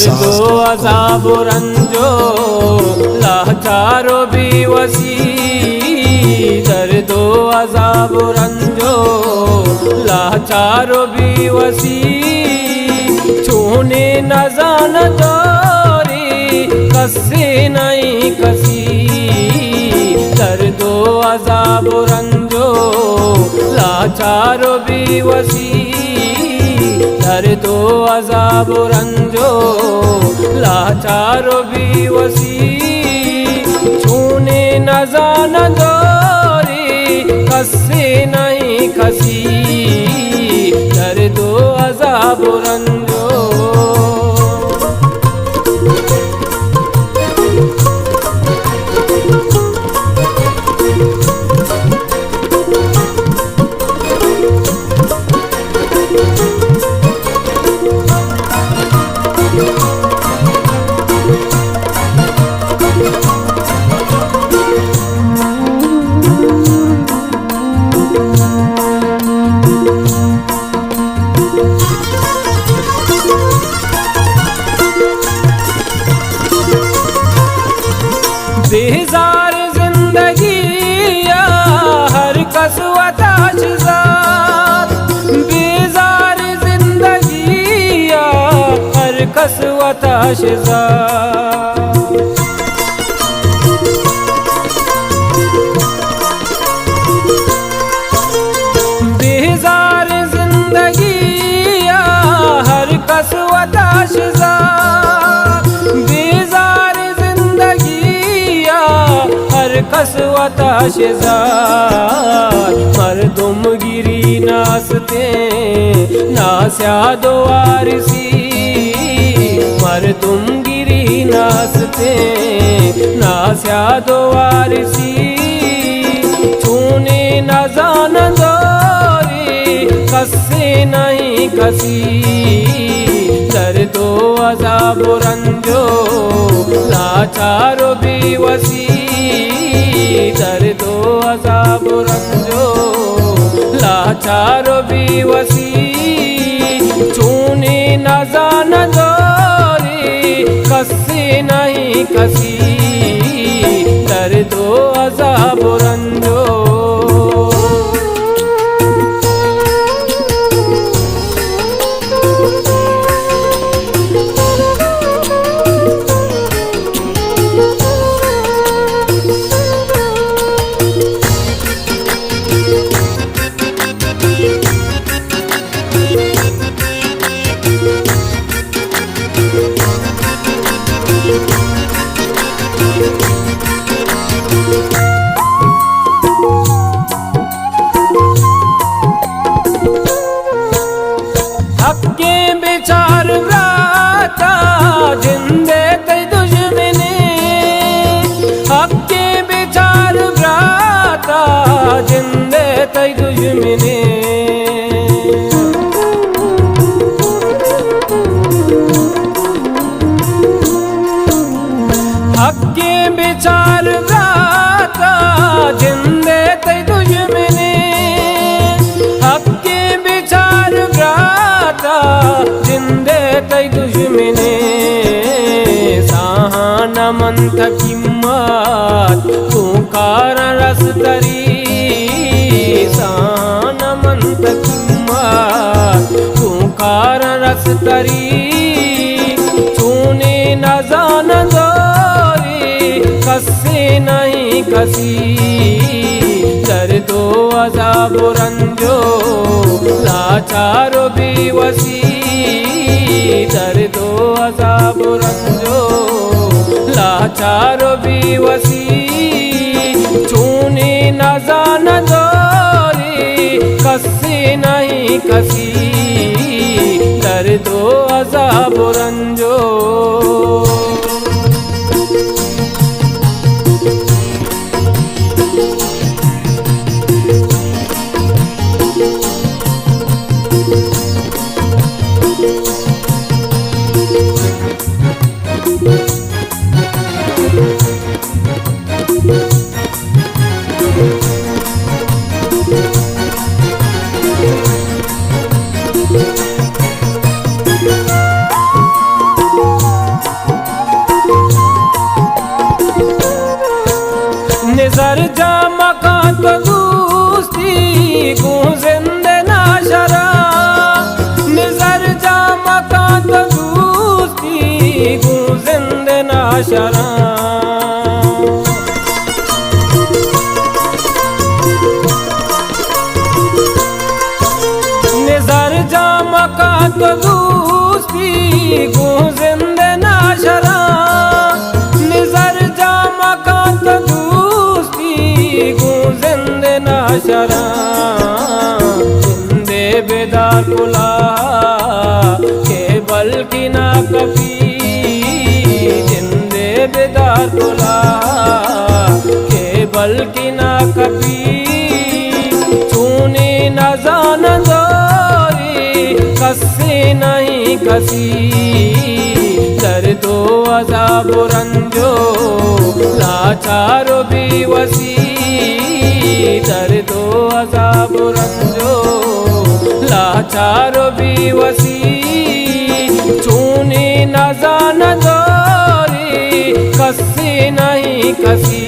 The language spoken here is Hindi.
दर्दो अज़ाब रंजो लाचारो बेवसी, दर्दो अज़ाब रंजो लाचारो बेवसी, छूने न जान जोरी कसे नहीं कसी, दर्दो अज़ाब रंजो लाचारो बेवसी, दर्दो अज़ाब रंजो लाचारो बेवसी, छूने न जान जोरी कसे नहीं कसी, दर्दो अज़ाब रंजो। बेजार जिंदगी या हर कसवता शिज़ात, बेजार जिंदगी या हर कसवता शिज़ात, बेजार जिंदगी या हर कसवता शिज़ात, बेजार कसवता शिज़ात, मर्दुम गिरी नासते नास्यादो वारिसी, मर्दुम गिरी नासते नास्यादो वारिसी, छूने न जान जोरी कसे नहीं कसी, दर्दो अज़ाब रंजो लाचारो बेवसी, दर्दो अज़ाब रंजो लाचारो बेवसी, छूने न जान जोरी कसे नहीं कसी, दर्दो अज़ाब रंजो। हक्के बेचार व्राता जिंदे तई दुश्मने, हक्के बेचार व्राता जिंदे तई दुश्मने, हक्के बेचार व्राता जिंदे तई दुश्मने, हक्के बेचार व्राता जिंदे तई दुश्मने, साहान मंथ किम्मत तू कारण रस तरी, साहान मंथ किम्मत तू कारण रस तरी, छूने न जान जोरी कसे नहीं कसी, दर्दो अज़ाब रंजो लाचारो बेवसी, दर्दो अज़ाब रंजो लाचारो बेवसी, नहीं कसी, दर्दो अज़ाब रंजो। निज़र जा मकान तो दोस्ती गूंजिंदे नाशरा, निज़र जा मकान तो दोस्ती गूंजिंदे नाशरा। निज़र जा मकान तो दोस्ती गूंजिंदे नाशरा, निज़र जा मकान तो गूंजिंदे नाशरा। जिंदे बेदार कुला के बल्कि ना कभी, जिंदे बेदार कुला के बल्कि ना कभी। चूनी न जान जोरी कसी नहीं कसी, दर्दो अज़ाब रंजो लाचारो बेवसी, दर्दो अज़ाब रंजो लाचारो बेवसी। चूनी न जान जोरी कसी नहीं कसी,